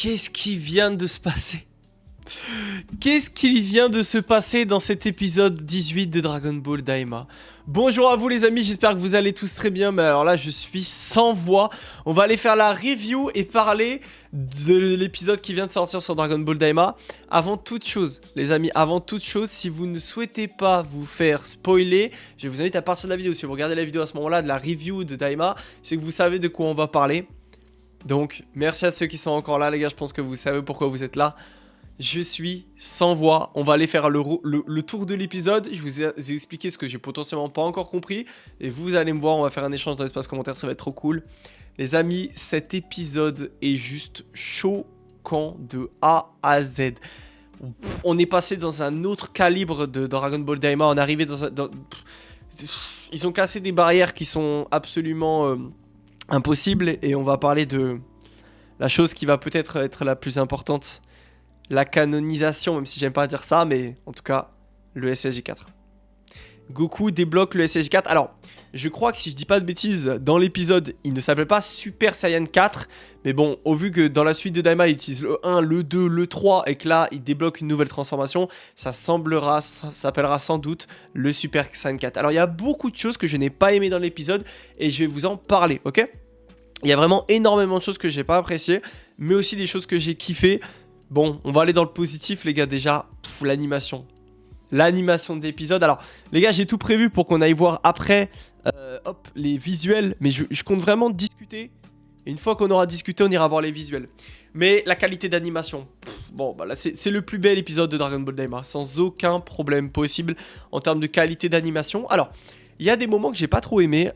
Qu'est-ce qui vient de se passer? Qu'est-ce qui vient de se passer dans cet épisode 18 de Dragon Ball Daima? Bonjour à vous les amis, j'espère que vous allez tous très bien. Mais alors là je suis sans voix. On va aller faire la review et parler de l'épisode qui vient de sortir sur Dragon Ball Daima. Avant toute chose les amis, avant toute chose, si vous ne souhaitez pas vous faire spoiler, je vous invite à partir de la vidéo. Si vous regardez la vidéo à ce moment là de la review de Daima, c'est que vous savez de quoi on va parler. Donc merci à ceux qui sont encore là les gars, je pense que vous savez pourquoi vous êtes là. Je suis sans voix, on va aller faire le tour de l'épisode. Je vous ai expliqué ce que j'ai potentiellement pas encore compris. Et vous allez me voir, on va faire un échange dans l'espace commentaire, ça va être trop cool. Les amis, cet épisode est juste choquant de A à Z. On est passé dans un autre calibre de Dragon Ball Daima. On est arrivé dans ils ont cassé des barrières qui sont absolument impossibles. Et on va parler de la chose qui va peut-être être la plus importante. La canonisation, même si j'aime pas dire ça, mais en tout cas, le SSJ4. Goku débloque le SSJ4. Alors, je crois que si je dis pas de bêtises, dans l'épisode, il ne s'appelle pas Super Saiyan 4. Mais bon, au vu que dans la suite de Daima, il utilise le 1, le 2, le 3, et que là, il débloque une nouvelle transformation, ça s'appellera sans doute le Super Saiyan 4. Alors, il y a beaucoup de choses que je n'ai pas aimé dans l'épisode, et je vais vous en parler, ok? Il y a vraiment énormément de choses que j'ai pas appréciées, mais aussi des choses que j'ai kiffées. Bon, on va aller dans le positif, les gars, déjà, l'animation. L'animation de l'épisode. Alors, les gars, j'ai tout prévu pour qu'on aille voir après, les visuels. Mais je compte vraiment discuter. Et une fois qu'on aura discuté, on ira voir les visuels. Mais la qualité d'animation. Bon, bah là, c'est le plus bel épisode de Dragon Ball Daima. Sans aucun problème possible en termes de qualité d'animation. Alors, il y a des moments que j'ai pas trop aimé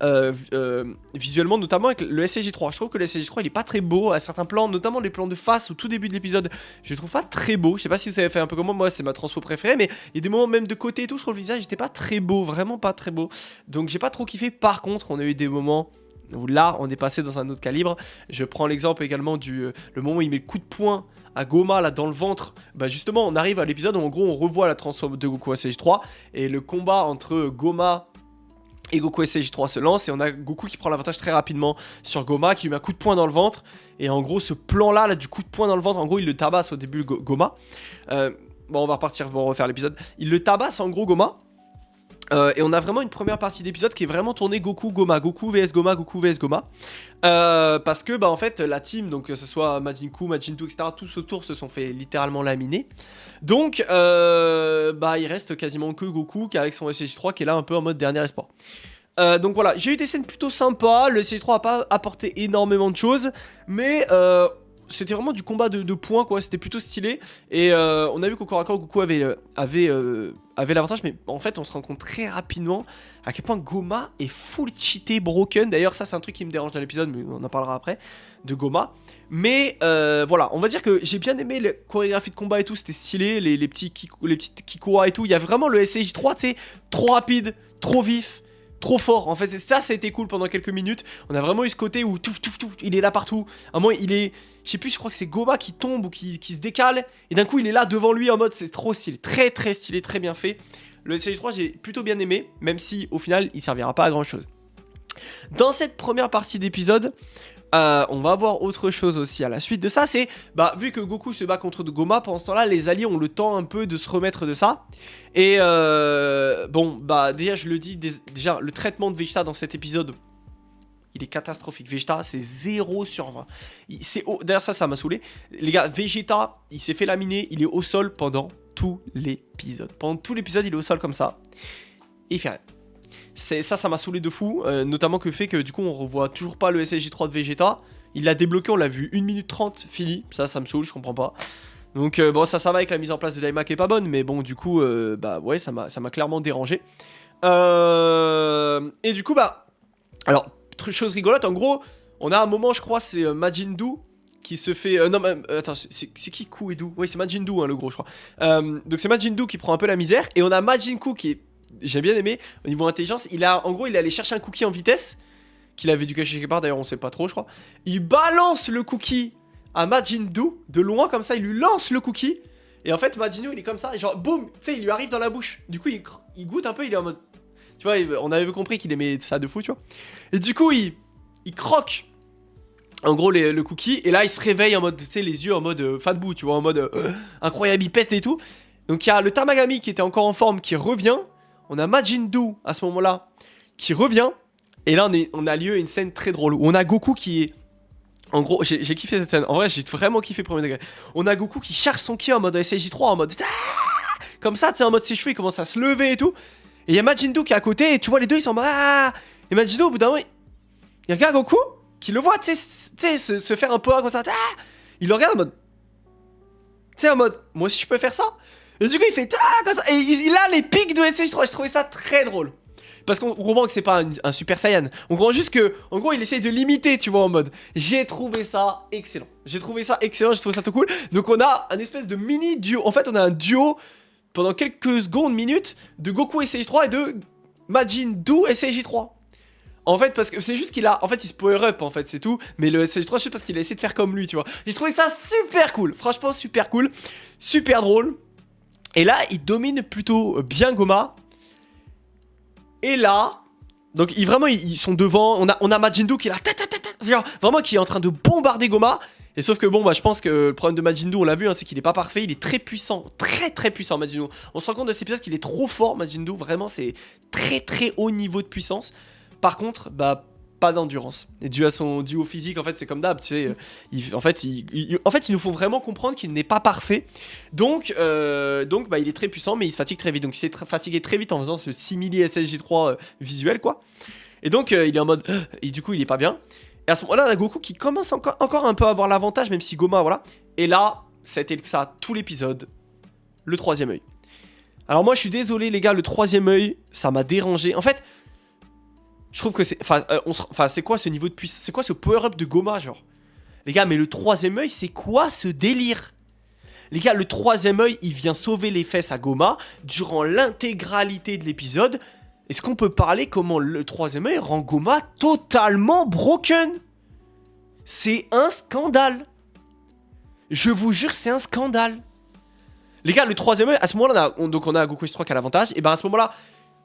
visuellement, notamment avec le SSJ3. Je trouve que le SSJ3 il est pas très beau à certains plans, notamment les plans de face au tout début de l'épisode. Je le trouve pas très beau. Je sais pas si vous avez fait un peu comme moi c'est ma transfo préférée, mais il y a des moments même de côté et tout. Je trouve le visage était pas très beau, vraiment pas très beau. Donc j'ai pas trop kiffé. Par contre, on a eu des moments où là on est passé dans un autre calibre. Je prends l'exemple également du le moment où il met le coup de poing à Goma là dans le ventre. Bah justement on arrive à l'épisode où en gros on revoit la transforme de Goku SSJ3 et le combat entre Goma et Goku SSJ3 se lance et on a Goku qui prend l'avantage très rapidement sur Goma, qui lui met un coup de poing dans le ventre. Et en gros, ce plan-là, là, du coup de poing dans le ventre, en gros, il le tabasse au début Goma. Bon, on va repartir pour refaire l'épisode. Il le tabasse en gros Goma. Et on a vraiment une première partie d'épisode qui est vraiment tournée Goku-Goma, Goku vs Goma, Goku vs Goma. Parce que, bah en fait, la team, donc que ce soit Majin-Buu, Majin-Buu, etc., tous autour se sont fait littéralement laminer. Donc, bah il reste quasiment que Goku qui avec son SSJ3 qui est là un peu en mode dernier espoir. Donc voilà, j'ai eu des scènes plutôt sympas, le SSJ3 a pas apporté énormément de choses, mais c'était vraiment du combat de points quoi, c'était plutôt stylé. Et on a vu qu'au corps à corps Goku avait l'avantage, mais en fait on se rend compte très rapidement à quel point Goma est full cheaté, broken. D'ailleurs ça c'est un truc qui me dérange dans l'épisode, mais on en parlera après, de Goma. Mais voilà, on va dire que j'ai bien aimé la chorégraphie de combat et tout, c'était stylé, les petites Kikoa et tout. Il y a vraiment le SSJ3, tu sais, trop rapide, trop vif, trop fort. En fait, ça a été cool pendant quelques minutes. On a vraiment eu ce côté où il est là partout. À un moment, il est, je sais plus, je crois que c'est Goma qui tombe ou qui se décale. Et d'un coup, il est là devant lui en mode, c'est trop stylé, très très stylé, très bien fait. Le SSJ3, j'ai plutôt bien aimé, même si au final, il servira pas à grand chose. Dans cette première partie d'épisode, on va voir autre chose aussi à la suite de ça, c'est, bah vu que Goku se bat contre Goma, pendant ce temps là les alliés ont le temps un peu de se remettre de ça. Et bon bah déjà je le dis, déjà le traitement de Vegeta dans cet épisode, il est catastrophique. Vegeta c'est 0 sur 20. D'ailleurs ça m'a saoulé. Les gars, Vegeta il s'est fait laminer, il est au sol pendant tout l'épisode. Pendant tout l'épisode il est au sol comme ça, et il fait rien. Ça m'a saoulé de fou, notamment que fait que du coup on revoit toujours pas le SSJ3 de Vegeta. Il l'a débloqué, on l'a vu 1 minute 30, fini. Ça me saoule, je comprends pas. Donc bon ça va avec la mise en place de Daima qui est pas bonne, mais bon du coup bah ouais ça m'a clairement dérangé. Et du coup bah alors chose rigolote, en gros on a un moment je crois c'est Majin-Buu qui se fait... non mais attends, c'est qui Ku et Du? Oui c'est Majin-Buu hein, le gros je crois. Donc c'est Majin-Buu qui prend un peu la misère, et on a Majin-Buu qui est... J'ai bien aimé, au niveau intelligence, en gros il est allé chercher un cookie en vitesse, qu'il avait dû cacher quelque part, d'ailleurs on sait pas trop je crois. Il balance le cookie à Majin-Buu, de loin comme ça, il lui lance le cookie. Et en fait Majin-Buu il est comme ça, et genre boum, tu sais il lui arrive dans la bouche. Du coup il goûte un peu, il est en mode... Tu vois, on avait compris qu'il aimait ça de fou tu vois. Et du coup il croque En gros, le cookie. Et là, il se réveille en mode, tu sais, les yeux en mode fat bout, tu vois, en mode incroyable, il pète et tout. Donc, il y a le Tamagami qui était encore en forme qui revient. On a Majin Buu à ce moment-là qui revient. Et là, on a lieu une scène très drôle où on a Goku qui est. En gros, j'ai kiffé cette scène. En vrai, j'ai vraiment kiffé premier degré. On a Goku qui charge son ki en mode SSJ3, en mode. Comme ça, tu sais, en mode ses cheveux, il commence à se lever et tout. Et il y a Majin Buu qui est à côté. Et tu vois, les deux, ils sont en mode. Et Majin Buu, au bout d'un moment, il regarde Goku qui le voit, tu sais, se faire un power comme ça. Il le regarde en mode. Tu sais, en mode. Moi aussi, je peux faire ça. Et du coup, il fait. Comme ça. Et il a les pics de SSJ3. J'ai trouvé ça très drôle. Parce qu'on comprend que c'est pas un Super Saiyan. On comprend juste que, en gros, il essaye de l'imiter, tu vois, en mode. J'ai trouvé ça excellent. J'ai trouvé ça tout cool. Donc, on a un espèce de mini duo. En fait, on a un duo pendant quelques secondes, minutes, de Goku SSJ3 et de Majin Buu SSJ3. En fait, parce que c'est juste qu'il a. En fait, il se power up, en fait, c'est tout. Mais le SSJ3, c'est parce qu'il a essayé de faire comme lui, tu vois. J'ai trouvé ça super cool. Franchement, super cool. Super drôle. Et là, il domine plutôt bien Goma. Et là, donc vraiment ils sont devant, on a Majin Buu qui est là, vraiment qui est en train de bombarder Goma. Et sauf que bon bah je pense que le problème de Majin Buu, on l'a vu, hein, c'est qu'il est pas parfait, il est très puissant, très puissant Majin Buu. On se rend compte de cet épisode qu'il est trop fort Majin Buu, vraiment c'est très haut niveau de puissance. Par contre, bah pas d'endurance. Et dû au physique, en fait, c'est comme d'hab, tu sais. En fait, il nous faut vraiment comprendre qu'il n'est pas parfait. Donc bah, il est très puissant, mais il se fatigue très vite. Donc, il s'est fatigué très vite en faisant ce simili SSJ3 visuel, quoi. Et donc, il est en mode. Et du coup, il est pas bien. Et à ce moment-là, on a Goku qui commence encore un peu à avoir l'avantage, même si Goma, voilà. Et là, c'était ça tout l'épisode. Le troisième œil. Alors, moi, je suis désolé, les gars, le troisième œil, ça m'a dérangé. En fait. Je trouve que c'est. C'est quoi ce niveau de puissance? C'est quoi ce power-up de Goma, genre? Les gars, mais le troisième œil, c'est quoi ce délire? Les gars, le troisième œil, il vient sauver les fesses à Goma durant l'intégralité de l'épisode. Est-ce qu'on peut parler comment le troisième œil rend Goma totalement broken? C'est un scandale. Je vous jure, c'est un scandale. Les gars, le troisième œil, à ce moment-là, on a Goku S3 qui a l'avantage. Et ben à ce moment-là.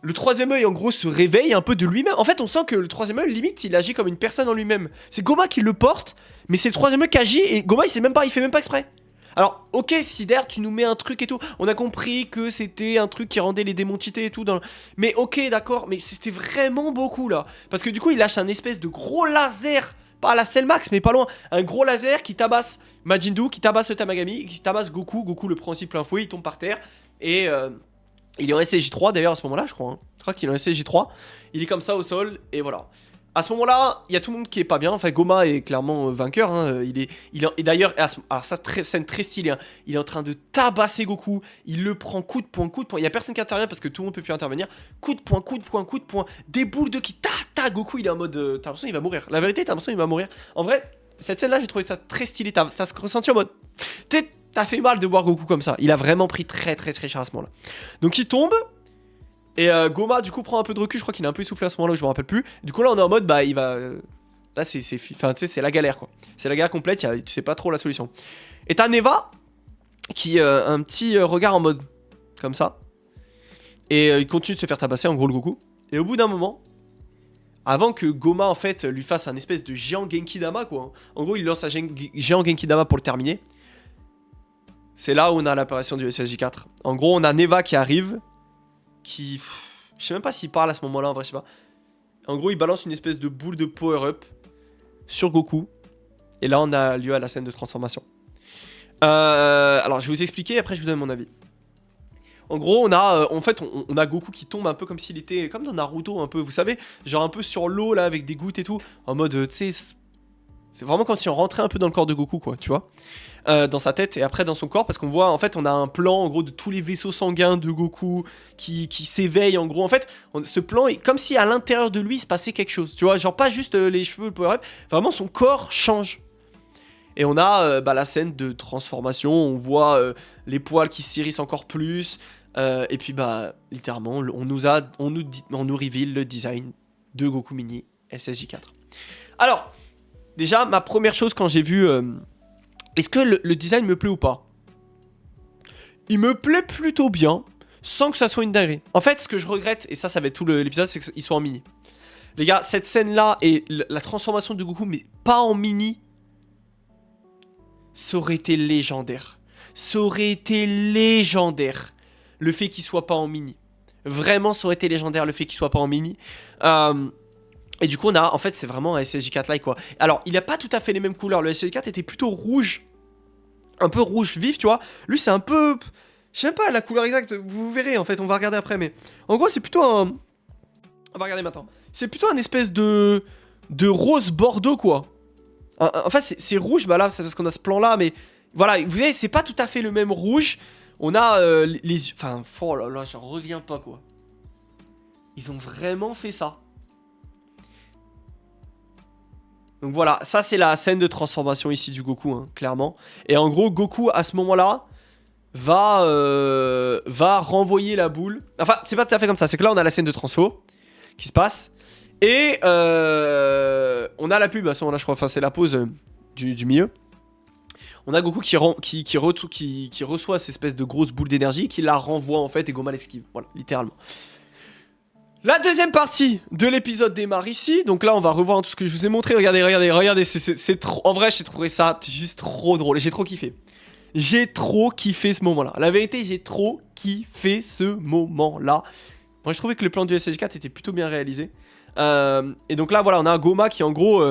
Le troisième œil, en gros, se réveille un peu de lui-même. En fait, on sent que le troisième œil, limite, il agit comme une personne en lui-même. C'est Goma qui le porte, mais c'est le troisième œil qui agit et Goma, il fait même pas exprès. Alors, ok, Sider, tu nous mets un truc et tout. On a compris que c'était un truc qui rendait les démons cheatés et tout. Mais ok, d'accord, mais c'était vraiment beaucoup là. Parce que du coup, il lâche un espèce de gros laser. Pas à la Cellmax, mais pas loin. Un gros laser qui tabasse Majin Buu, qui tabasse le Tamagami, qui tabasse Goku. Goku le prend aussi plein fouet, il tombe par terre. Et. Il est en SSJ3 d'ailleurs à ce moment-là, je crois. Hein. Je crois qu'il est en SSJ3. Il est comme ça au sol, et voilà. À ce moment-là, il y a tout le monde qui est pas bien. Enfin, Goma est clairement vainqueur. Hein. Et d'ailleurs, alors ça, scène très stylée. Hein. Il est en train de tabasser Goku. Il le prend coup de poing. Il y a personne qui intervient parce que tout le monde peut plus intervenir. Coup de poing. Des boules de ki. Goku, il est en mode. T'as l'impression qu'il va mourir. La vérité, t'as l'impression qu'il va mourir. En vrai, cette scène-là, j'ai trouvé ça très stylé. T'as ressenti en mode. T'as fait mal de voir Goku comme ça. Il a vraiment pris très cher à ce moment-là. Donc il tombe. Et Goma du coup prend un peu de recul. Je crois qu'il est un peu essoufflé à ce moment-là où je me rappelle plus. Du coup là on est en mode bah il va. Là c'est la galère quoi. C'est la galère complète. Tu sais pas trop la solution. Et t'as Neva qui un petit regard en mode comme ça. Et il continue de se faire tabasser en gros le Goku. Et au bout d'un moment. Avant que Goma en fait lui fasse un espèce de géant Genkidama quoi. En gros il lance un géant Genkidama pour le terminer. C'est là où on a l'apparition du SSJ4. En gros, on a Neva qui arrive. Je sais même pas s'il parle à ce moment-là, en vrai, je sais pas. En gros, il balance une espèce de boule de power-up sur Goku. Et là, on a lieu à la scène de transformation. Alors, je vais vous expliquer, après je vous donne mon avis. En gros, on a Goku qui tombe un peu comme s'il était... Comme dans Naruto, un peu, vous savez. Genre un peu sur l'eau, là, avec des gouttes et tout. En mode, tu sais... C'est vraiment comme si on rentrait un peu dans le corps de Goku, quoi, tu vois. Dans sa tête et après dans son corps, parce qu'on voit, en fait, on a un plan, en gros, de tous les vaisseaux sanguins de Goku qui s'éveillent, en gros. En fait, ce plan est comme si à l'intérieur de lui, il se passait quelque chose, tu vois. Genre pas juste les cheveux, le power-up, vraiment son corps change. Et on a la scène de transformation, on voit les poils qui s'irrissent encore plus. Et puis, littéralement, on nous reveal le design de Goku Mini SSJ4. Alors... Déjà, ma première chose quand j'ai vu... est-ce que le design me plaît ou pas? Il me plaît plutôt bien, sans que ça soit une dinguerie. En fait, ce que je regrette, et ça va être tout l'épisode, c'est qu'ils soient en mini. Les gars, cette scène-là et la transformation de Goku, mais pas en mini, ça aurait été légendaire. Ça aurait été légendaire, le fait qu'il soit pas en mini. Vraiment, ça aurait été légendaire, le fait qu'il soit pas en mini. Et du coup, on a, en fait, c'est vraiment un SSJ4-like, quoi. Alors, il a pas tout à fait les mêmes couleurs. Le SSJ4 était plutôt rouge. Un peu rouge vif, tu vois. Lui, c'est un peu... Je sais même pas la couleur exacte, vous verrez, en fait, on va regarder après, mais... En gros, c'est plutôt un... On va regarder maintenant. C'est plutôt un espèce de rose bordeaux, quoi. En fait, c'est rouge, bah là, c'est parce qu'on a ce plan-là, mais... Voilà, vous voyez, c'est pas tout à fait le même rouge. On a les... Enfin, oh là là, j'en reviens pas, quoi. Ils ont vraiment fait ça. Donc voilà, ça c'est la scène de transformation ici du Goku, hein, clairement. Et en gros, Goku, à ce moment-là, va renvoyer la boule. Enfin, c'est pas tout à fait comme ça, c'est que là, on a la scène de transfo qui se passe. Et on a la pub à ce moment-là, je crois, enfin, c'est la pause du milieu. On a Goku qui reçoit cette espèce de grosse boule d'énergie, qui la renvoie en fait, et Goma l'esquive. Voilà, littéralement. La deuxième partie de l'épisode démarre ici. Donc là, on va revoir tout ce que je vous ai montré. Regardez, c'est trop... En vrai, j'ai trouvé ça juste trop drôle. J'ai trop kiffé. J'ai trop kiffé ce moment-là. La vérité, j'ai trop kiffé ce moment-là. Moi, je trouvais que le plan du SSJ4 était plutôt bien réalisé. Et donc là, voilà, on a un Goma qui, en gros,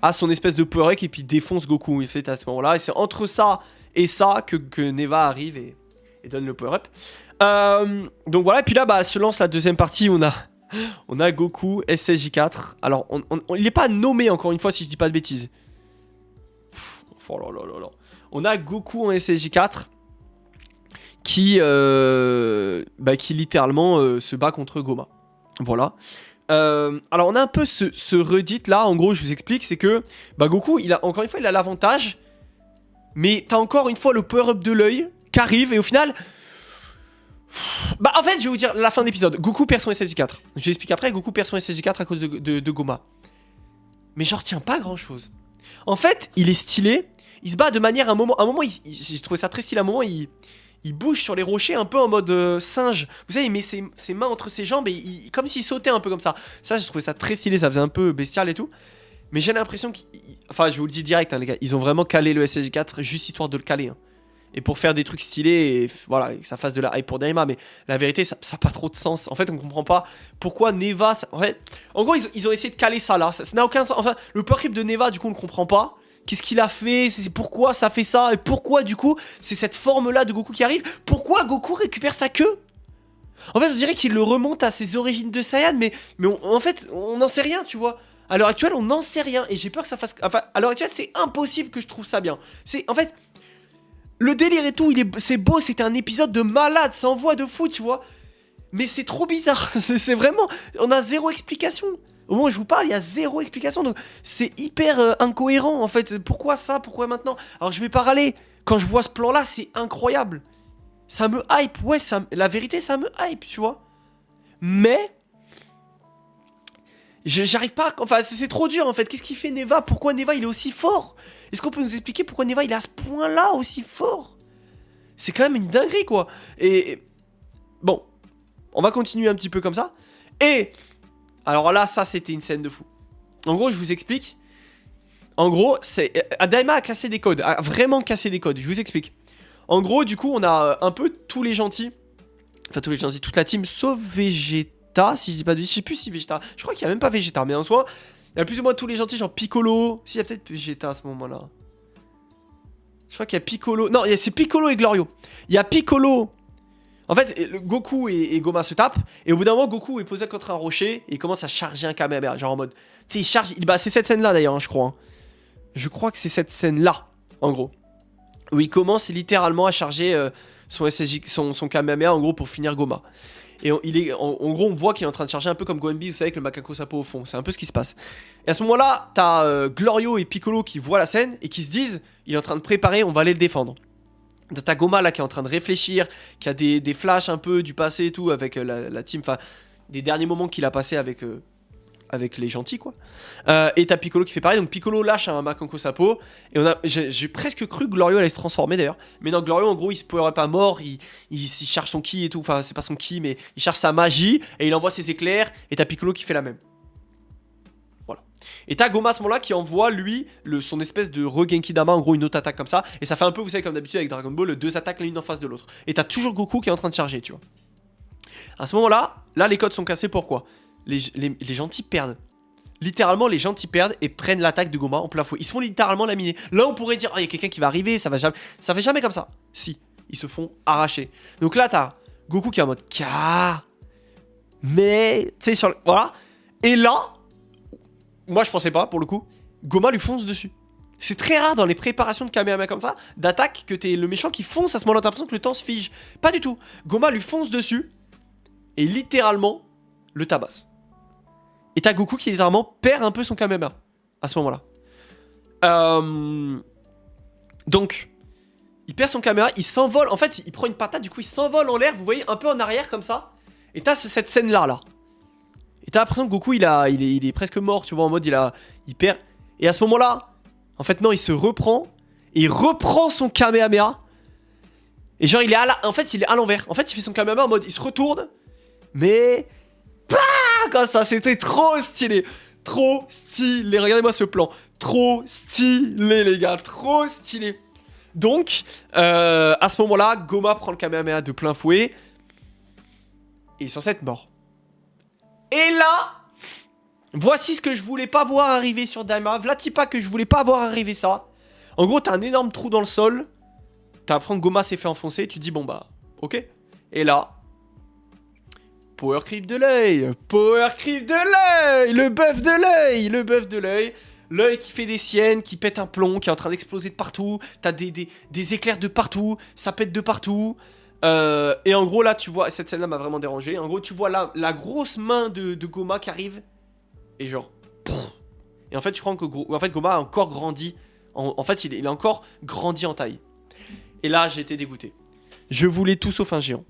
a son espèce de power-up et puis défonce Goku. Il fait à ce moment-là. Et c'est entre ça et ça que Neva arrive et donne le power-up. Donc voilà, et puis là, bah, se lance la deuxième partie. On a Goku SSJ4. Alors, il n'est pas nommé, encore une fois, si je dis pas de bêtises. Oh là là là là. On a Goku en SSJ4 qui littéralement se bat contre Goma. Voilà. Alors, on a un peu ce redit là. En gros, je vous explique, c'est que Goku, encore une fois, il a l'avantage. Mais t'as encore une fois le power-up de l'œil qui arrive. Et au final... Bah en fait je vais vous dire la fin de l'épisode. Goku perd son SSJ4. Je vous explique après. Goku perd son SSJ4 à cause de Goma. Mais j'en retiens pas grand chose. En fait il est stylé. Il se bat de manière... À un moment j'ai trouvé ça très stylé. À un moment il bouge sur les rochers un peu en mode singe. Vous savez il met ses mains entre ses jambes et comme s'il sautait un peu comme ça. Ça j'ai trouvé ça très stylé. Ça faisait un peu bestial et tout. Mais j'ai l'impression enfin je vous le dis direct hein, les gars. Ils ont vraiment calé le SSJ4 juste histoire de le caler hein. Et pour faire des trucs stylés et voilà, que ça fasse de la hype pour Daima. Mais la vérité, ça n'a pas trop de sens. En fait, on comprend pas pourquoi Neva... En gros, ils ont essayé de caler ça là. Ça n'a aucun sens. Enfin, le power-up de Neva, du coup, on ne comprend pas. Qu'est-ce qu'il a fait? Pourquoi ça fait ça? Et pourquoi, du coup, c'est cette forme-là de Goku qui arrive? Pourquoi Goku récupère sa queue? En fait, on dirait qu'il le remonte à ses origines de Saiyan. Mais en fait, on n'en sait rien, tu vois. À l'heure actuelle, on n'en sait rien. Et j'ai peur que ça fasse... Enfin, à l'heure actuelle, c'est impossible que je trouve ça bien. En fait... Le délire et tout, c'est beau, c'était un épisode de malade, ça envoie de fou, tu vois. Mais c'est trop bizarre, c'est vraiment... On a zéro explication. Au moment où je vous parle, il y a zéro explication, donc c'est hyper incohérent, en fait. Pourquoi ça? Pourquoi maintenant? Alors je vais pas râler, quand je vois ce plan-là, c'est incroyable. Ça me hype, ouais, la vérité, ça me hype, tu vois. Mais... J'arrive pas... Enfin, c'est trop dur, en fait. Qu'est-ce qu'il fait, Neva? Pourquoi Neva, il est aussi fort? Est-ce qu'on peut nous expliquer pourquoi Neva il est à ce point-là aussi fort? C'est quand même une dinguerie quoi. Et bon, on va continuer un petit peu comme ça. Et alors là, ça c'était une scène de fou. En gros, je vous explique. En gros, Daima a cassé des codes, a vraiment cassé des codes. Je vous explique. En gros, du coup, on a un peu tous les gentils. Enfin, tous les gentils, toute la team sauf Vegeta. Si je dis pas de... Je sais plus si Vegeta. Je crois qu'il y a même pas Vegeta, mais en soi. Il y a plus ou moins tous les gentils, genre Piccolo. Si, il y a peut-être Vegeta à ce moment-là. Je crois qu'il y a Piccolo. Non, c'est Piccolo et Glorio. Il y a Piccolo. En fait, Goku et Goma se tapent. Et au bout d'un moment, Goku est posé contre un rocher. Et il commence à charger un Kamehameha. Genre en mode. Tu sais, il charge. C'est cette scène-là d'ailleurs, hein, je crois. Hein. Je crois que c'est cette scène-là, en gros. Où il commence littéralement à charger son SSJ, son Kamehameha, en gros, pour finir Goma. Et en gros, on voit qu'il est en train de charger un peu comme Goenbi, vous savez, avec le Macaco Sapo au fond. C'est un peu ce qui se passe. Et à ce moment-là, t'as Glorio et Piccolo qui voient la scène et qui se disent, il est en train de préparer, on va aller le défendre. T'as Goma là qui est en train de réfléchir, qui a des flashs un peu du passé et tout avec la team, enfin, des derniers moments qu'il a passé avec les gentils quoi. Et t'as Piccolo qui fait pareil, donc Piccolo lâche un Macaco Sapo et j'ai presque cru que Glorio allait se transformer d'ailleurs, mais non, Glorio en gros il se power up à mort, il charge son ki et tout, enfin c'est pas son ki mais il charge sa magie et il envoie ses éclairs et t'as Piccolo qui fait la même. Et t'as Goma à ce moment-là qui envoie lui son espèce de Regenki Dama, en gros une autre attaque comme ça. Et ça fait un peu, vous savez, comme d'habitude avec Dragon Ball, 2 attaques l'une en face de l'autre. Et t'as toujours Goku qui est en train de charger, tu vois. À ce moment-là, les codes sont cassés, pourquoi les gentils perdent. Littéralement, les gentils perdent et prennent l'attaque de Goma en plein fouet. Ils se font littéralement laminer. Là, on pourrait dire, il y a quelqu'un qui va arriver, ça fait jamais comme ça. Si, ils se font arracher. Donc là, t'as Goku qui est en mode K. Mais, tu sais, voilà. Et là, moi je pensais pas, pour le coup, Goma lui fonce dessus. C'est très rare dans les préparations de Kamehameha comme ça, d'attaque, que t'es le méchant qui fonce à ce moment-là. T'as l'impression que le temps se fige. Pas du tout. Goma lui fonce dessus et littéralement le tabasse. Et t'as Goku qui littéralement perd un peu son Kamehameha à ce moment-là. Donc, il perd son Kamehameha, il s'envole. En fait, il prend une patate, du coup, il s'envole en l'air. Vous voyez, un peu en arrière comme ça. Et t'as cette scène-là, là. Et t'as l'impression que Goku, il est presque mort, tu vois, en mode, il perd. Et à ce moment-là, en fait, non, il se reprend. Et il reprend son Kamehameha. Et genre, en fait, il est à l'envers. En fait, il fait son Kamehameha en mode, il se retourne. Mais... comme ça, c'était trop stylé. Trop stylé. Regardez-moi ce plan. Trop stylé, les gars. Trop stylé. Donc, à ce moment-là, Goma prend le Kamehameha de plein fouet. Et il est censé être mort. Et là, voici ce que je voulais pas voir arriver sur Daima. Vlatipa que je voulais pas voir arriver ça. En gros, t'as un énorme trou dans le sol. T'as l'impression que Goma s'est fait enfoncer. Tu te dis, bon bah, ok. Et là... Power creep de l'œil, power creep de l'œil, le bœuf de l'œil, le bœuf de l'œil, l'œil qui fait des siennes, qui pète un plomb, qui est en train d'exploser de partout, t'as des éclairs de partout, ça pète de partout, et en gros là tu vois, cette scène là m'a vraiment dérangé, en gros tu vois là la grosse main de Goma qui arrive, et genre, et en fait je crois que Goma a encore grandi, en fait il a encore grandi en taille, et là j'ai été dégoûté, je voulais tout sauf un géant.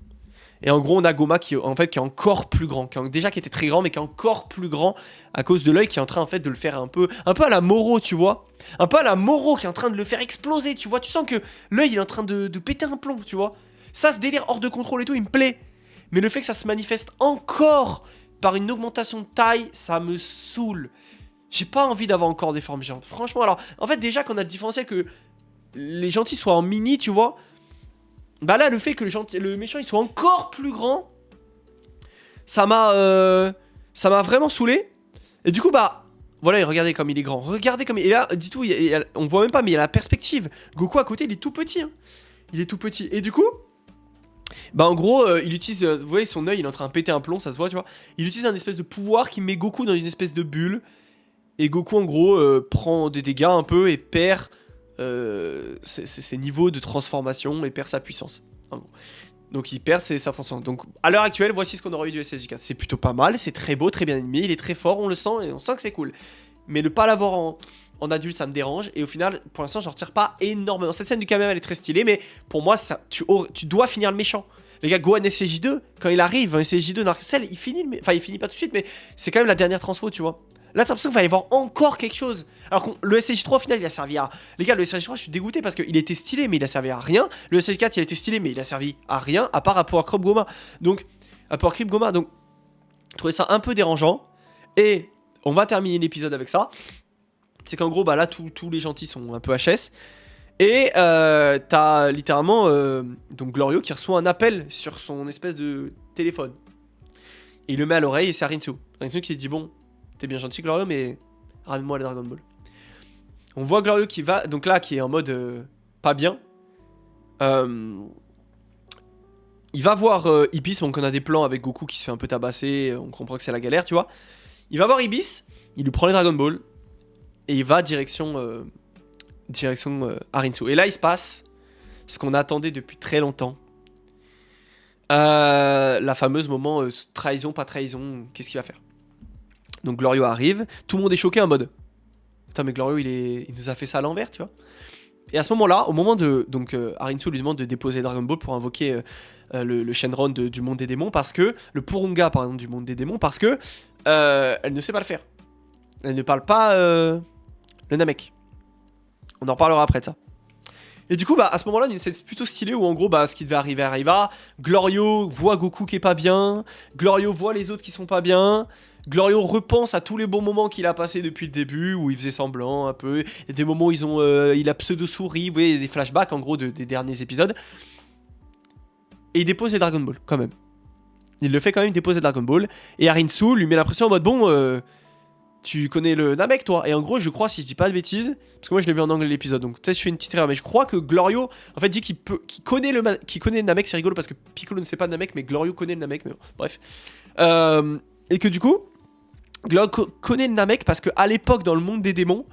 Et en gros, on a Goma qui est encore plus grand, qui était très grand, mais qui est encore plus grand à cause de l'œil qui est en train en fait de le faire un peu à la Moro, tu vois. Un peu à la Moro qui est en train de le faire exploser, tu vois. Tu sens que l'œil il est en train de péter un plomb, tu vois. Ça, ce délire hors de contrôle et tout, il me plaît. Mais le fait que ça se manifeste encore par une augmentation de taille, ça me saoule. J'ai pas envie d'avoir encore des formes géantes. Franchement, alors, en fait, déjà qu'on a le différentiel que les gentils soient en mini, tu vois. Bah là, le fait que le méchant il soit encore plus grand, ça m'a vraiment saoulé. Et du coup, bah, voilà, regardez comme il est grand. Regardez comme il est là, dis-tout, on voit même pas, mais il y a la perspective. Goku à côté, il est tout petit. Hein. Il est tout petit. Et du coup, bah en gros, il utilise, vous voyez, son œil, il est en train de péter un plomb, ça se voit, tu vois. Il utilise un espèce de pouvoir qui met Goku dans une espèce de bulle. Et Goku, en gros, prend des dégâts un peu et perd... ses niveaux de transformation et perd sa puissance. Donc il perd sa transformation. Donc à l'heure actuelle, voici ce qu'on aurait eu du SSJ4. C'est plutôt pas mal, c'est très beau, très bien animé, il est très fort, on le sent et on sent que c'est cool. Mais ne pas l'avoir en adulte, ça me dérange. Et au final, pour l'instant, j'en retire pas énormément. Cette scène du Kamehameha, elle est très stylée, mais pour moi, tu dois finir le méchant. Les gars, Gohan SSJ2, quand il arrive, SSJ2 Dark Cell, il finit il finit pas tout de suite, mais c'est quand même la dernière transfo, tu vois. Là, t'as l'impression qu'il va y avoir encore quelque chose. Alors que le SSJ3, au final, il a servi à... Les gars, le SSJ3, je suis dégoûté parce qu'il était stylé, mais il a servi à rien. Le SSJ4, il a été stylé, mais il a servi à rien, à part à Power Creep Goma. Donc, je trouvais ça un peu dérangeant. Et on va terminer l'épisode avec ça. C'est qu'en gros, bah là, tous les gentils sont un peu HS. Et t'as littéralement donc Glorio qui reçoit un appel sur son espèce de téléphone. Et il le met à l'oreille et c'est Rinsu. Rinsu qui dit, bon... T'es bien gentil Glorio, mais ramène-moi les Dragon Ball. On voit Glorio qui va, donc là, qui est en mode pas bien. Il va voir Ibis, donc on a des plans avec Goku qui se fait un peu tabasser, on comprend que c'est la galère, tu vois. Il va voir Ibis, il lui prend les Dragon Ball, et il va direction Arinsu. Et là, il se passe ce qu'on attendait depuis très longtemps. La fameuse moment trahison, pas trahison, qu'est-ce qu'il va faire? Donc Glorio arrive, tout le monde est choqué en mode putain mais Glorio il nous a fait ça à l'envers, tu vois. Et à ce moment-là, au moment de... Donc Arinsu lui demande de déposer Dragon Ball pour invoquer le Shenron du monde des démons, parce que... Le Purunga, par exemple, du monde des démons, parce que elle ne sait pas le faire. Elle ne parle pas le Namek. On en reparlera après de ça. Et du coup, bah, à ce moment-là, c'est plutôt stylé où en gros, bah, ce qui devait arriver arriva. Glorio voit Goku qui est pas bien. Glorio voit les autres qui sont pas bien. Glorio repense à tous les bons moments qu'il a passés depuis le début, où il faisait semblant un peu. Il y a des moments où il a pseudo-souri, vous voyez, des flashbacks en gros des derniers épisodes. Et il dépose les Dragon Ball, quand même. Il le fait quand même déposer Dragon Ball. Et Harimitsu lui met l'impression en mode bon, tu connais le Namek toi. Et en gros, je crois, si je dis pas de bêtises, parce que moi je l'ai vu en anglais l'épisode, donc peut-être je fais une petite erreur, mais je crois que Glorio en fait dit qu'il connaît le Namek. C'est rigolo parce que Piccolo ne sait pas le Namek, mais Glorio connaît le Namek. Mais bon, bref. Et que du coup, Glorio connaît le Namek parce qu'à l'époque, dans le monde des démons,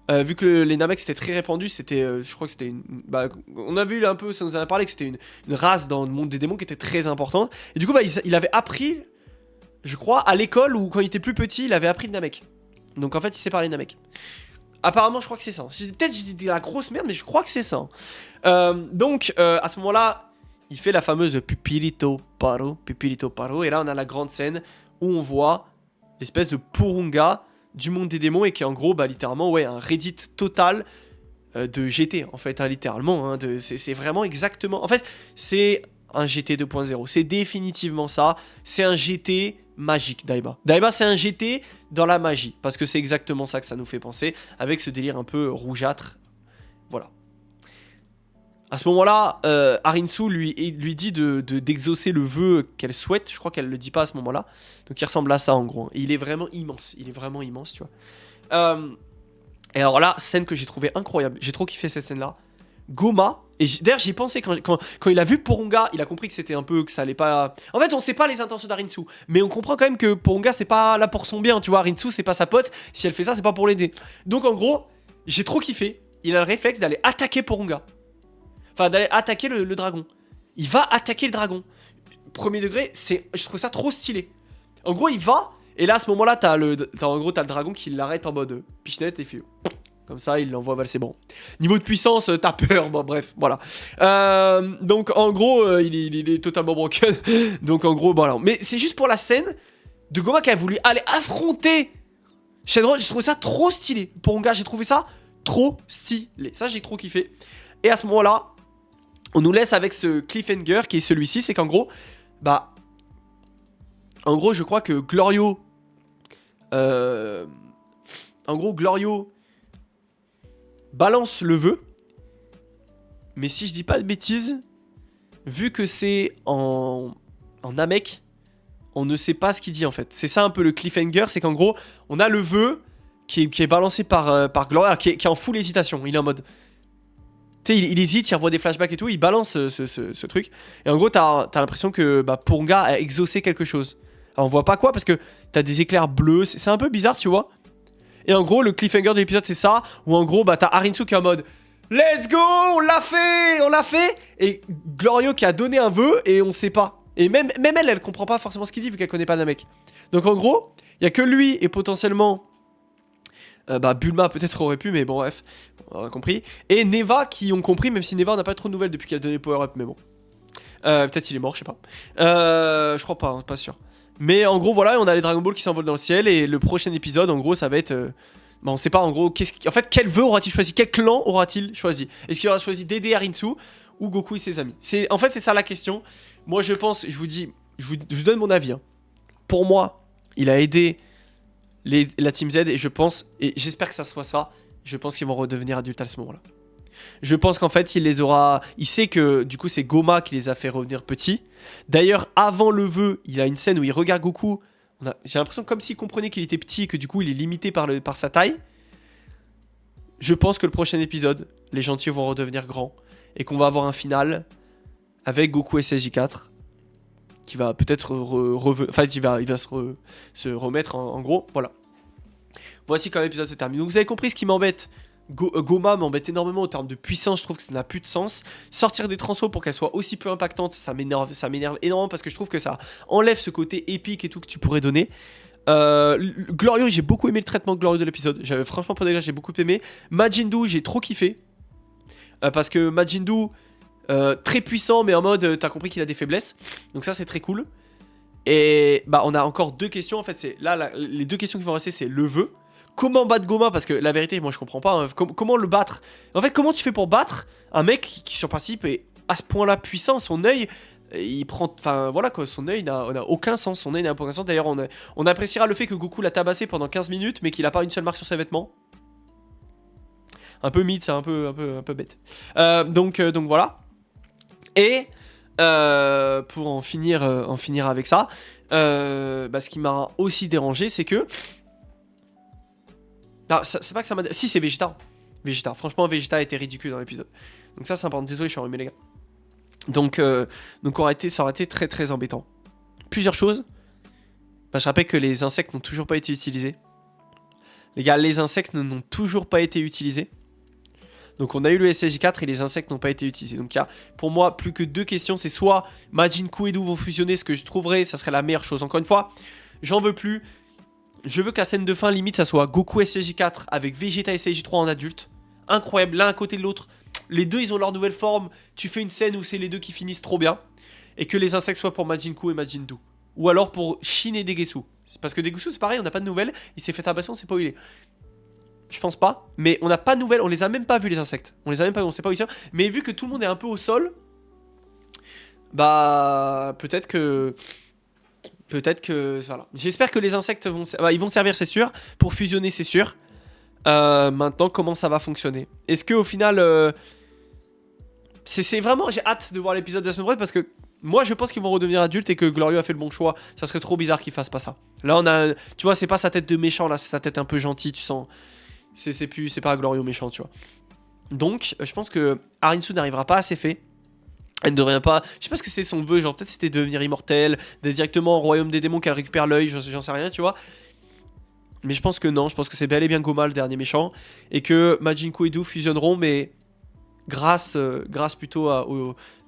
vu que les Namek c'était très répandu, c'était, je crois que c'était une. Bah, on a vu un peu, ça nous avait parlé que c'était une race dans le monde des démons qui était très importante. Et du coup, bah, il avait appris, je crois, à l'école ou quand il était plus petit, il avait appris le Namek. Donc en fait, il sait parler Namek. Apparemment, je crois que c'est ça. Peut-être j'ai dit la grosse merde, mais je crois que c'est ça. Donc, à ce moment-là, il fait la fameuse Pupilito Paro. Et là, on a la grande scène où on voit l'espèce de Porunga du monde des démons et qui est en gros, bah, littéralement, ouais, un Reddit total de GT, en fait, hein, littéralement. Hein, c'est vraiment exactement... En fait, c'est un GT 2.0. C'est définitivement ça. C'est un GT magique, Daiba. Daiba, c'est un GT dans la magie. Parce que c'est exactement ça que ça nous fait penser, avec ce délire un peu rougeâtre. Voilà. À ce moment-là, Harimitsu lui dit d'exaucer le vœu qu'elle souhaite. Je crois qu'elle le dit pas à ce moment-là. Donc il ressemble à ça en gros. Et il est vraiment immense. Il est vraiment immense, tu vois. Et alors là, scène que j'ai trouvé incroyable. J'ai trop kiffé cette scène-là. Goma. Et d'ailleurs, j'y pensais quand il a vu Porunga, il a compris que c'était un peu que ça allait pas. En fait, on sait pas les intentions d'Harimitsu, mais on comprend quand même que Porunga c'est pas là pour son bien. Tu vois, Harimitsu c'est pas sa pote. Si elle fait ça, c'est pas pour l'aider. Donc en gros, j'ai trop kiffé. Il a le réflexe d'aller attaquer Porunga. Enfin, d'aller attaquer le dragon. Il va attaquer le dragon. Premier degré, je trouve ça trop stylé. En gros, il va, et là, à ce moment-là, t'as le dragon qui l'arrête en mode pichenette et il fait... Comme ça, il l'envoie valser. Bon. Niveau de puissance, t'as peur. Bon, bref, voilà. Donc, en gros, il est totalement broken. Donc, en gros, voilà. Mais c'est juste pour la scène de Goma qui a voulu aller affronter Shenron. J'ai trouvé ça trop stylé. Pour un gars, j'ai trouvé ça trop stylé. Ça, j'ai trop kiffé. Et à ce moment-là, on nous laisse avec ce cliffhanger qui est celui-ci, c'est qu'en gros, bah, en gros, je crois que Glorio, Glorio balance le vœu, mais si je dis pas de bêtises, vu que c'est en Namek, on ne sait pas ce qu'il dit en fait. C'est ça un peu le cliffhanger, c'est qu'en gros, on a le vœu qui est balancé par Glorio, qui est en full hésitation. Il est en mode... Tu sais, il hésite, il revoit des flashbacks et tout, il balance ce truc. Et en gros, t'as l'impression que Porunga a exaucé quelque chose. Alors, on voit pas quoi parce que t'as des éclairs bleus, c'est un peu bizarre, tu vois. Et en gros, le cliffhanger de l'épisode, c'est ça. Où en gros, t'as Harimitsu qui est en mode let's go, on l'a fait. Et Glorio qui a donné un vœu et on sait pas. Et même elle comprend pas forcément ce qu'il dit vu qu'elle connaît pas le mec. Donc en gros, il y a que lui et potentiellement... Bulma peut-être aurait pu, mais bon bref, on a compris. Et Neva qui ont compris, même si Neva on n'a pas trop de nouvelles depuis qu'elle a donné Power Up, mais bon. Peut-être il est mort, je sais pas. Je crois pas, hein, pas sûr. Mais en gros voilà, on a les Dragon Ball qui s'envolent dans le ciel et le prochain épisode en gros ça va être... on sait pas en gros, en fait quel vœu aura-t-il choisi? Quel clan aura-t-il choisi? Est-ce qu'il aura choisi d'aider Harimitsu ou Goku et ses amis? En fait c'est ça la question. Moi je pense, je vous donne mon avis. Hein. Pour moi, il a aidé... la Team Z et je pense, et j'espère que ça soit ça, je pense qu'ils vont redevenir adultes à ce moment-là. Je pense qu'en fait il sait que du coup c'est Goma qui les a fait revenir petits. D'ailleurs avant le vœu, il a une scène où il regarde Goku, j'ai l'impression comme s'il comprenait qu'il était petit et que du coup il est limité par sa taille. Je pense que le prochain épisode, les gentils vont redevenir grands et qu'on va avoir un final avec Goku et SSJ4 qui va peut-être il va se remettre en gros, voilà. Voici quand l'épisode se termine. Donc vous avez compris ce qui m'embête. Goma m'embête énormément en termes de puissance, je trouve que ça n'a plus de sens. Sortir des transfos pour qu'elle soit aussi peu impactante, ça m'énerve énormément parce que je trouve que ça enlève ce côté épique et tout que tu pourrais donner. Glorio, j'ai beaucoup aimé le traitement de Glorio de l'épisode. J'avais franchement pas de j'ai beaucoup aimé. Majin-Buu, j'ai trop kiffé. Parce que Majin-Buu, très puissant, mais en mode t'as compris qu'il a des faiblesses. Donc ça, c'est très cool. Et on a encore deux questions. En fait, c'est là, les deux questions qui vont rester, c'est le vœu. Comment battre Goma? Parce que la vérité, moi je comprends pas. Hein. Comment le battre? En fait, comment tu fais pour battre un mec qui sur principe est à ce point-là puissant? Son œil, il prend, enfin voilà quoi, son œil n'a aucun sens, son œil n'a aucun sens. D'ailleurs on appréciera le fait que Goku l'a tabassé pendant 15 minutes mais qu'il a pas une seule marque sur ses vêtements. Un peu mythe, c'est un peu bête. Donc voilà. Et pour en finir avec ça, ce qui m'a aussi dérangé, c'est que... Non, c'est pas que ça m'a... Si, c'est Vegeta. Vegeta. Franchement, Vegeta était ridicule dans l'épisode. Donc ça, c'est important. Désolé, je suis enrhumé, les gars. Donc ça aurait été très très embêtant. Plusieurs choses. Je rappelle que les insectes n'ont toujours pas été utilisés. Les gars, les insectes n'ont toujours pas été utilisés. Donc on a eu le SSJ4 et les insectes n'ont pas été utilisés. Donc il y a pour moi plus que deux questions. C'est soit Majin Buu et Dou vont fusionner, ce que je trouverais, ça serait la meilleure chose. Encore une fois, j'en veux plus. Je veux que la scène de fin limite ça soit Goku SSJ4 avec Vegeta SSJ3 en adulte. Incroyable, l'un à côté de l'autre. Les deux ils ont leur nouvelle forme. Tu fais une scène où c'est les deux qui finissent trop bien. Et que les insectes soient pour Majin Buu et Majin Buu. Ou alors pour Shin et Degesu. Parce que Degesu c'est pareil, on n'a pas de nouvelles. Il s'est fait tabasser, on sait pas où il est. Je pense pas, mais on n'a pas de nouvelles, on les a même pas vus les insectes. On les a même pas, on sait pas où ils sont. Mais vu que tout le monde est un peu au sol, bah peut-être que voilà. J'espère que les insectes vont, ils vont servir, c'est sûr, pour fusionner, c'est sûr. Maintenant, comment ça va fonctionner? Est-ce que au final, c'est vraiment, j'ai hâte de voir l'épisode de la semaine prochaine parce que moi je pense qu'ils vont redevenir adultes et que Glorio a fait le bon choix. Ça serait trop bizarre qu'il fasse pas ça. Là on a, tu vois, c'est pas sa tête de méchant, là c'est sa tête un peu gentille, tu sens. C'est pas Glorio méchant, tu vois. Donc, je pense que Arinsu n'arrivera pas à ses faits. Elle ne devrait pas... Je sais pas ce que c'est son vœu, genre peut-être c'était devenir immortel, d'aller directement au royaume des démons qu'elle récupère l'œil, j'en sais rien, tu vois. Mais je pense que non, je pense que c'est bel et bien Goma le dernier méchant. Et que Majin Buu et Dou fusionneront, mais grâce plutôt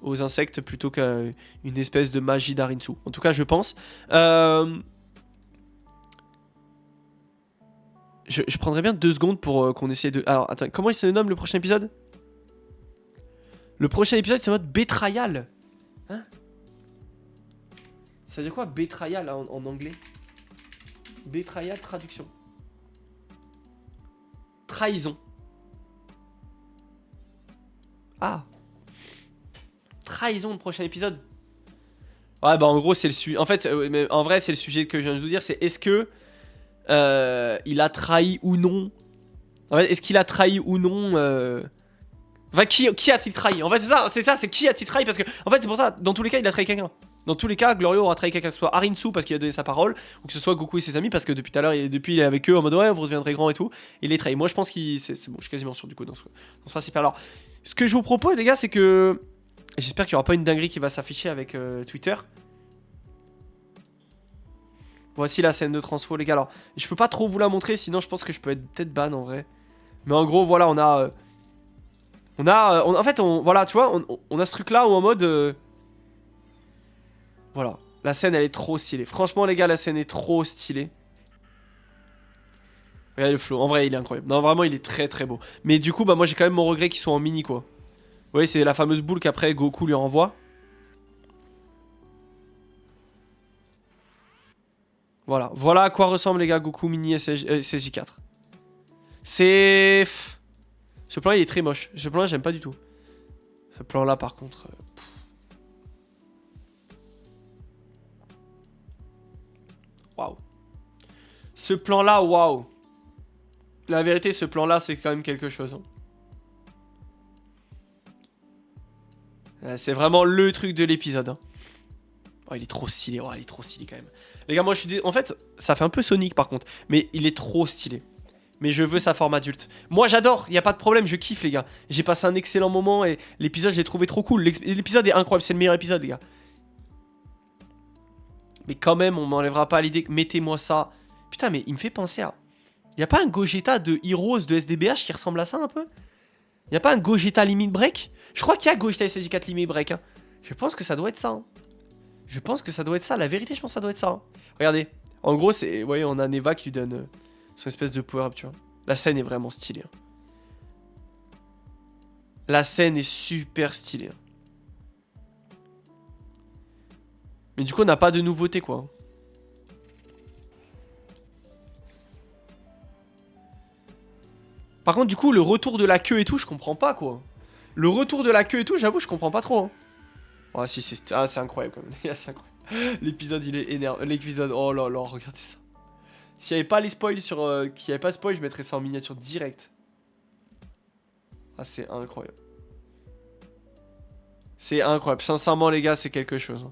aux insectes plutôt qu'à une espèce de magie d'Arinsu. En tout cas, je pense. Je prendrais bien 2 secondes pour qu'on essaie de... Alors, attends, comment il se nomme le prochain épisode? Le prochain épisode, c'est en mode Betrayal. Hein? Ça veut dire quoi, Betrayal en anglais? Betrayal, traduction. Trahison. Ah. Trahison, le prochain épisode. Ouais, bah en gros, c'est le sujet... En fait, mais en vrai, c'est le sujet que je viens de vous dire, c'est est-ce que... il a trahi ou non. En fait, est-ce qu'il a trahi ou non Enfin, qui a-t-il trahi? En fait, c'est ça, c'est qui a-t-il trahi? Parce que, en fait, c'est pour ça, dans tous les cas, il a trahi quelqu'un. Dans tous les cas, Glorio aura trahi quelqu'un, que ce soit Arinsu parce qu'il a donné sa parole, ou que ce soit Goku et ses amis, parce que depuis tout à l'heure, il est avec eux en mode ouais, vous reviendrez grand et tout. Il est trahi. Moi, je pense qu'il. C'est bon, je suis quasiment sûr du coup dans ce principe. Alors, ce que je vous propose, les gars, c'est que. J'espère qu'il n'y aura pas une dinguerie qui va s'afficher avec Twitter. Voici la scène de transfo, les gars. Alors, je peux pas trop vous la montrer, sinon je pense que je peux être peut-être ban en vrai. Mais en gros, voilà, on a... en fait, voilà, tu vois, on a ce truc-là où en mode... Voilà, la scène, elle est trop stylée. Franchement, les gars, la scène est trop stylée. Regardez le flow. En vrai, il est incroyable. Non, vraiment, il est très très beau. Mais du coup, bah moi, j'ai quand même mon regret qu'ils soient en mini, quoi. Vous voyez, c'est la fameuse boule qu'après Goku lui renvoie. Voilà, voilà à quoi ressemble les gars Goku Mini SSJ4. C'est... Ce plan il est très moche. Ce plan là j'aime pas du tout. Ce plan là par contre... Waouh. Ce plan là, waouh. La vérité, ce plan là c'est quand même quelque chose. Hein. C'est vraiment le truc de l'épisode. Hein. Oh, il est trop stylé, oh, il est trop stylé quand même. Les gars, moi je suis... En fait, ça fait un peu Sonic par contre. Mais il est trop stylé. Mais je veux sa forme adulte. Moi j'adore, y a pas de problème, je kiffe les gars. J'ai passé un excellent moment et l'épisode je l'ai trouvé trop cool. L'épisode est incroyable, c'est le meilleur épisode les gars. Mais quand même, on m'enlèvera pas l'idée que mettez-moi ça. Putain, mais il me fait penser à... Y a pas un Gogeta de Heroes de SDBH qui ressemble à ça un peu? Y a pas un Gogeta Limit Break? Je crois qu'il y a Gogeta SSJ4 Limit Break. Hein. Je pense que ça doit être ça. Hein. Je pense que ça doit être ça. La vérité, je pense que ça doit être ça. Hein. Regardez. En gros, c'est... Vous voyez, on a Neva qui lui donne son espèce de power-up, tu vois. La scène est vraiment stylée. Hein. La scène est super stylée. Hein. Mais du coup, on n'a pas de nouveauté, quoi. Par contre, du coup, le retour de la queue et tout, je comprends pas, quoi. Le retour de la queue et tout, j'avoue, je comprends pas trop. Hein. Oh, si, c'est incroyable quand même. Les gars, c'est incroyable. L'épisode, il est énervé. L'épisode, oh là là, regardez ça. S'il n'y avait pas les spoils sur... qu'il n'y avait pas de spoil, je mettrais ça en miniature direct. Ah, c'est incroyable. C'est incroyable. Sincèrement, les gars, c'est quelque chose.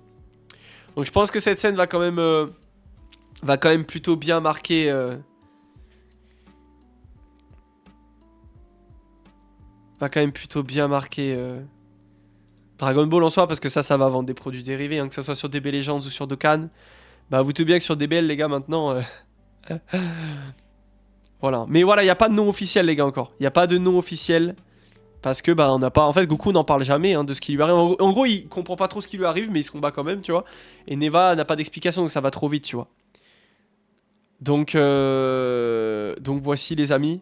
Donc, je pense que cette scène va quand même plutôt bien marquer... Va quand même plutôt bien marquer... Dragon Ball en soi, parce que ça va vendre des produits dérivés, hein, que ce soit sur DB Legends ou sur Dokkan. Bah, vous doutez bien que sur DBL, les gars, maintenant... Voilà. Mais voilà, il n'y a pas de nom officiel, les gars, encore. Il n'y a pas de nom officiel. Parce que, bah, on n'a pas... En fait, Goku n'en parle jamais hein, de ce qui lui arrive. En gros, il comprend pas trop ce qui lui arrive, mais il se combat quand même, tu vois. Et Neva n'a pas d'explication, donc ça va trop vite, tu vois. Donc voici, les amis.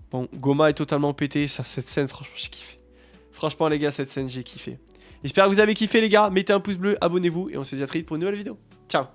Bon, Goma est totalement pété. Ça, cette scène, franchement, j'ai kiffé. Franchement, les gars, cette scène, j'ai kiffé. J'espère que vous avez kiffé, les gars. Mettez un pouce bleu, abonnez-vous. Et on se dit à très vite pour une nouvelle vidéo. Ciao.